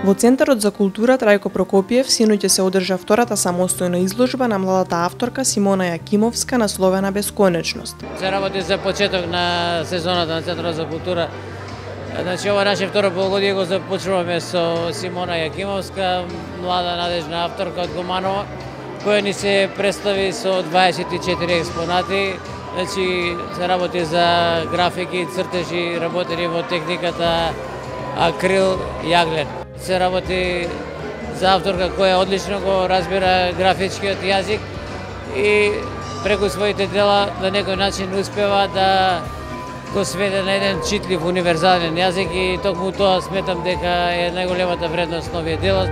Во Центарот за култура Трајко Прокопиев синоќа се одржа втората самостојна изложба на младата авторка Симона Јакимовска насловена Бесконечност. Се работи за почеток на сезоната на Центарот за култура. Значи, ова наше второ полугодие го започнуваме со Симона Јакимовска, млада надежна авторка од Куманово, која ни се представи со 24 експонати. Значи, се работи за графики, цртежи, работени во техниката акрил, јаглен. Се работи за авторка која одлично го разбира графичкиот јазик и преку своите дела на некој начин успева да го сведе на еден читлив, универзален јазик и токму тоа сметам дека е најголемата вредност на овие дела.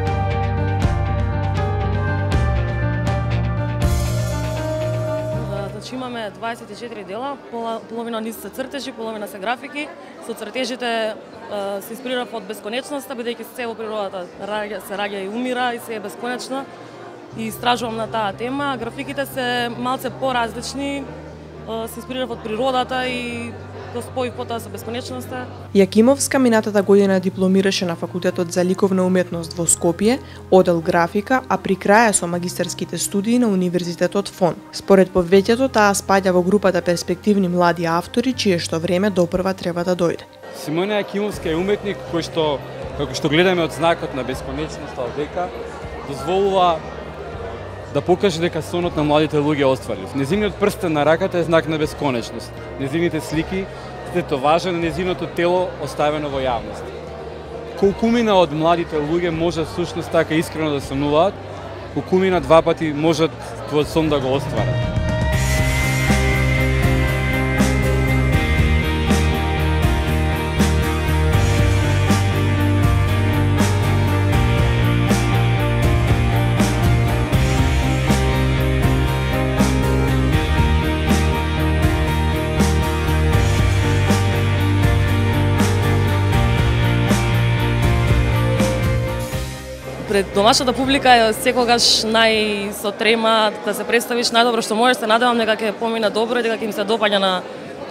Значи имаме 24 дела, половина нив се цртежи, половина се графики. Со цртежите се инспирирав од бесконечноста, бидејќи се во природата се раѓа и умира и се е бесконечно. И истражувам на таа тема. Графиките се малце поразлични, се инспирирав од природата и го споив потоа со бесконечноста. Јакимовска минатата година дипломираше на Факултетот за ликовна уметност во Скопје, одел графика, а при краја со магистарските студии на Универзитетот ФОН. Според повеќето, таа спаѓа во групата перспективни млади автори, чие што време допрва треба да дојде. Симона Јакимовска е уметник кој што, како што гледаме од знакот на бесконечноста од дека, дозволува да покаже дека сонот на младите луѓе е остварлив. Незиниот прстен на раката е знак на бесконечност. Незините слики тетоважа на незиното тело оставено во јавност. Колкумина од младите луѓе можат всушност така искрено да сонуваат, колкумина два пати можат твојот сон да го остварат. Пред домашната публика е секогаш со трема да се представиш најдобро што можеш. Се надевам дека ќе помине добро и дека ќе им се допаѓа на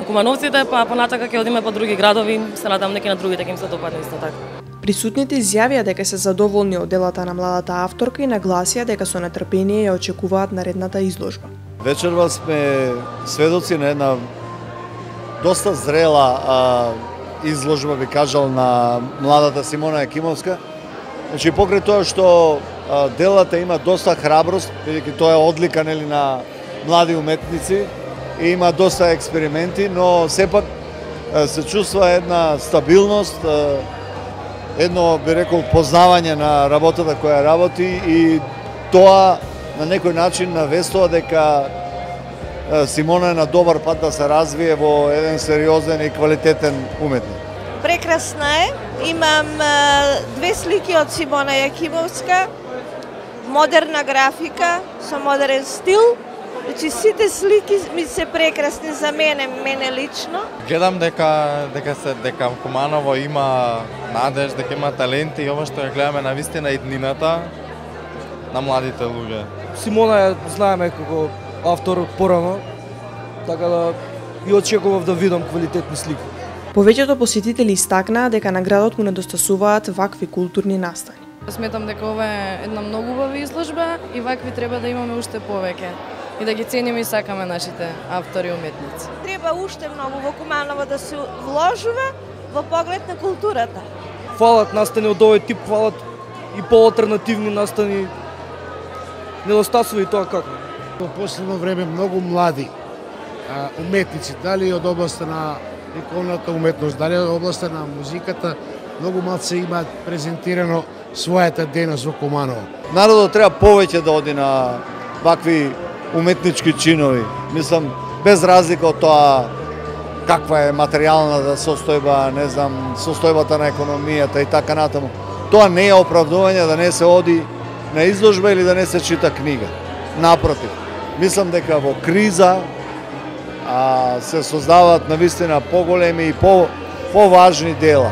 кумановците, па понатака ќе одиме по други градови, се надевам дека на другите ќе им се допадне исто така. Присутните изјавија дека се задоволни од делата на младата авторка и нагласија дека со нетрпение ја очекуваат наредната изложба. Вечерва сме сведоци на една доста зрела изложба, би кажал, на младата Симона Јакимовска. Значи, покрај тоа што делата има доста храброст, бидејќи тоа е одлика нели на млади уметници и има доста експерименти, но сепак се чувства една стабилност, едно би рекол познавање на работата која работи и тоа на некој начин навестува дека Симона е на добар пат да се развие во еден сериозен и квалитетен уметник. Прекрасна е. Имам две слики од Симона Јакимовска, модерна графика со модерен стил. Значи сите слики ми се прекрасни за мене лично. Гледам дека Куманово има надеж, дека има таленти и ова што ја гледаме навистина иднината на младите луѓе. Симона ја знаеме како автор порано, така да и очекував да видам квалитетни слики. Повеќето посетители истакнаа дека на градот му недостасуваат вакви културни настани. Сметам дека ова е една многу убава изложба и вакви треба да имаме уште повеќе и да ги цениме и сакаме нашите автори и уметници. Треба уште многу во Куманово да се вложува во поглед на културата. Фалат настани од овој тип, фалат и поалтернативни настани. Недостасува и тоа како. Во последно време многу млади уметници, дали од областа на ликовната уметност, дали од областа на музиката, многу малце имаат презентирано својата дејност во Куманово. Народот треба повеќе да оди на вакви уметнички чинови. Мислам, без разлика од тоа каква е материјалната состојба, не знам, состојбата на економијата и така натаму. Тоа не е оправдување да не се оди на изложба или да не се чита книга. Напротив, мислам дека во криза се создаваат навистина поголеми и поважни дела.